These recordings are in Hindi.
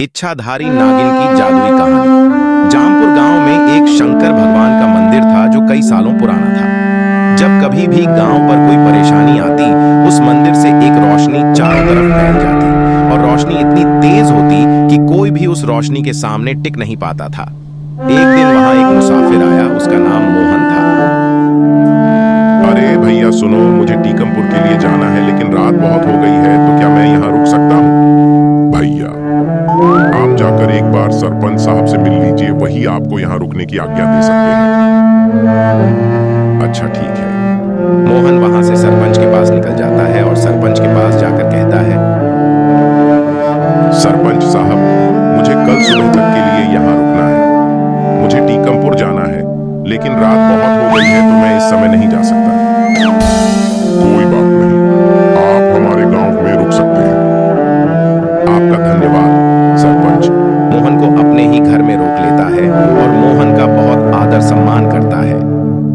इच्छाधारी नागिन की जादुई कहानी। जामपुर गांव में एक शंकर भगवान का मंदिर था जो कई सालों पुराना था। जब कभी भी गांव पर कोई परेशानी आती, उस मंदिर से एक रोशनी चारों तरफ फैल जाती और रोशनी इतनी तेज होती कि कोई भी उस रोशनी के सामने टिक नहीं पाता था। एक दिन वहां एक मुसाफिर आया, उसका नाम मोहन था। अरे भैया सुनो, मुझे टीकमपुर के लिए जाना है, लेकिन रात बहुत हो गई है, तो क्या मैं यहाँ रुक सकता हूँ? भैया आप जाकर एक बार सरपंच साहब से मिल लीजिए, वही आपको यहाँ रुकने की आज्ञा दे सकते हैं। अच्छा ठीक है। मोहन वहां से सरपंच के पास निकल जाता है और सरपंच के पास जाकर कहता है, सरपंच साहब, मुझे कल सुबह तक के लिए यहाँ रुकना है। मुझे टीकमपुर जाना है, लेकिन रात बहुत हो गई है, तो मैं इस समय नहीं जा सकता। कोई बात नहीं, आप हमारे गांव में रुक सकते हैं। आपका धन्यवाद सरपंच। मोहन को अपने ही घर में रोक लेता है और मोहन का बहुत आदर सम्मान करता है।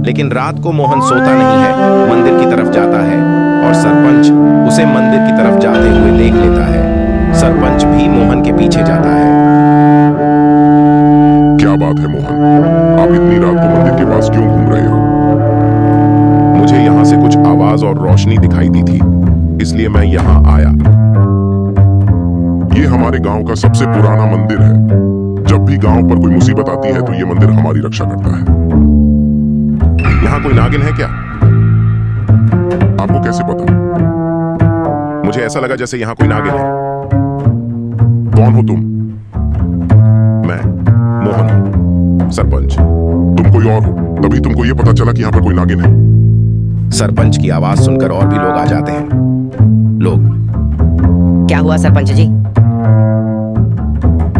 लेकिन रात को मोहन सोता नहीं है, मंदिर की तरफ जाता है और सरपंच उसे मंदिर की तरफ जाते हुए देख लेता है। सरपंच भी मोहन के पीछे जाता है। क्या बात है मोहन, आप इतनी रात को मंदिर के पास क्यों घूम रहे हो? मुझे यहाँ से कुछ आवाज और रोशनी दिखाई दी थी, इसलिए मैं यहाँ आया। ये हमारे गांव का सबसे पुराना मंदिर है। जब भी गांव पर कोई मुसीबत आती है तो ये मंदिर हमारी रक्षा करता है। यहाँ कोई नागिन है क्या? आपको कैसे पता? मुझे ऐसा लगा जैसे यहाँ कोई नागिन है। कौन हो तुम? मैं मोहन हूँ, सरपंच। तुम कोई और हो, तभी तुमको ये पता चला कि यहाँ पर कोई नागिन है। सरपंच की आवाज सुनकर और भी लोग आ जाते हैं। लोग, क्या हुआ सरपंच जी?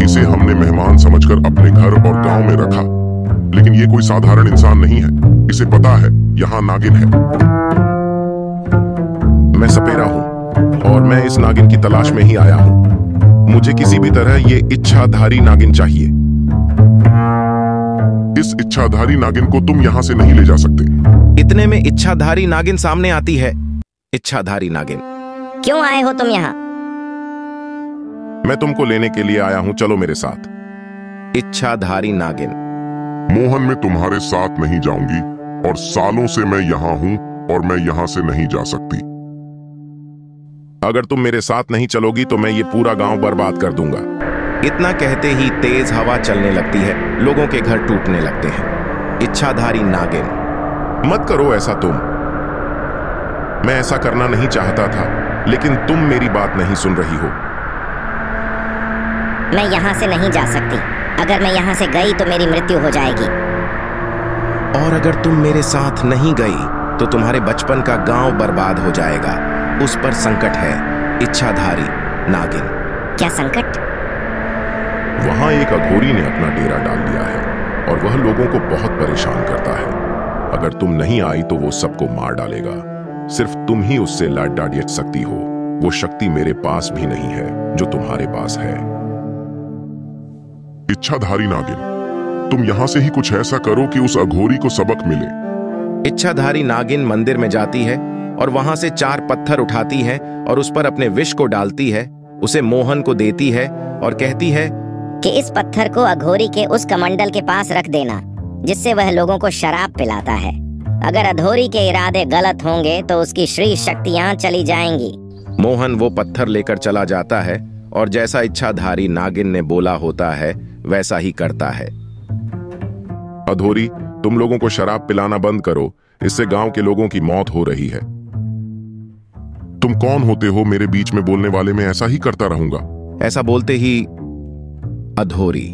इसे हमने मेहमान समझकर अपने घर और गांव में रखा, लेकिन ये कोई साधारण इंसान नहीं है। इसे पता है यहाँ नागिन है। मैं सपेरा हूँ और मैं इस नागिन की तलाश में ही आया हूँ। मुझे किसी भी तरह ये इच्छाधारी नागिन चाहिए। इस इच्छाधारी नागिन को तुम यहाँ से नहीं ले जा सकते। इतने में इच्छाधारी नागिन सामने आती है। इच्छाधारी नागिन, क्यों आए हो तुम यहाँ? मैं तुमको लेने के लिए आया हूँ, चलो मेरे साथ। इच्छाधारी नागिन, मोहन मैं तुम्हारे साथ नहीं जाऊंगी, और सालों से मैं यहाँ हूँ और मैं यहाँ से नहीं जा सकती। अगर तुम मेरे साथ नहीं चलोगी तो मैं ये पूरा गांव बर्बाद कर दूंगा। इतना कहते ही तेज हवा चलने लगती है, लोगों के घर टूटने लगते हैं। इच्छाधारी नागिन, मत करो ऐसा तुम। मैं ऐसा करना नहीं चाहता था, लेकिन तुम मेरी बात नहीं सुन रही हो। मैं यहाँ से नहीं जा सकती। अगर मैं यहाँ से गई तो मेरी मृत्यु हो जाएगी। और अगर तुम मेरे साथ नहीं गई तो तुम्हारे बचपन का गांव बर्बाद हो जाएगा। उस पर संकट है। इच्छाधारी नागिन, क्या संकट? वहां एक अघोरी ने अपना डेरा डाल दिया है और वह लोगों को बहुत परेशान करता है। अगर तुम नहीं आई तो वो सबको मार डालेगा। सिर्फ तुम ही उससे लड़ डाट सकती हो। वो शक्ति मेरे पास भी नहीं है जो तुम्हारे पास है। इच्छाधारी नागिन, तुम यहाँ से ही कुछ ऐसा करो कि उस अघोरी को सबक मिले। इच्छाधारी नागिन मंदिर में जाती है और वहां से 4 पत्थर उठाती है और उस पर अपने विष को डालती है। उसे मोहन को देती है और कहती है कि इस पत्थर को अघोरी के उस कमंडल के पास रख देना, जिससे वह लोगों को शराब पिलाता है। अगर अघोरी के इरादे गलत होंगे तो उसकी श्री शक्तियां चली जाएंगी। मोहन वो पत्थर लेकर चला जाता है और जैसा इच्छाधारी नागिन ने बोला होता है वैसा ही करता है। अघोरी, तुम लोगों को शराब पिलाना बंद करो, इससे गांव के लोगों की मौत हो रही है। तुम कौन होते हो मेरे बीच में बोलने वाले? मैं ऐसा ही करता रहूंगा। ऐसा बोलते ही अघोरी,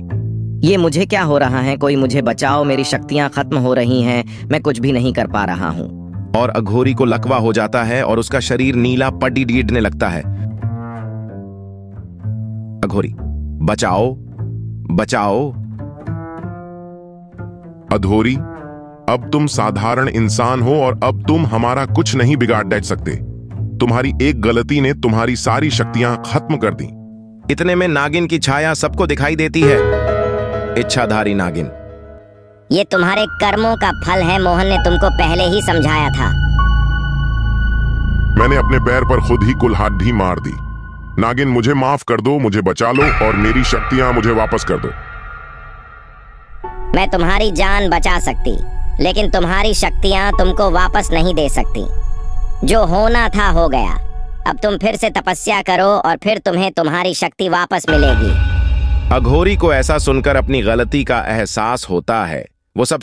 ये मुझे क्या हो रहा है? कोई मुझे बचाओ, मेरी शक्तियां खत्म हो रही हैं, मैं कुछ भी नहीं कर पा रहा हूँ। और अघोरी को लकवा हो जाता है और उसका शरीर नीला पड़ने लगता है। अघोरी, बचाओ बचाओ। अघोरी, अब तुम साधारण इंसान हो और अब तुम हमारा कुछ नहीं बिगाड़ सकते। तुम्हारी एक गलती ने तुम्हारी सारी शक्तियां खत्म कर दी। इतने में नागिन की छाया सबको दिखाई देती है। इच्छाधारी नागिन, ये तुम्हारे कर्मों का फल है। मोहन ने तुमको पहले ही समझाया था। मैंने अपने पैर पर खुद ही कुल्हाड़ी मार दी। नागिन मुझे माफ कर दो, मुझे बचा लो और मेरी शक्तियां मुझे वापस कर दो। मैं तुम्हारी जान बचा सकती, लेकिन तुम्हारी शक्तियां तुमको वापस नहीं दे सकती। जो होना था हो गया। अब तुम फिर से तपस्या करो और फिर तुम्हें तुम्हारी शक्ति वापस मिलेगी। अघोरी को ऐसा सुनकर अपनी गलती का एहसास होता है। वो सब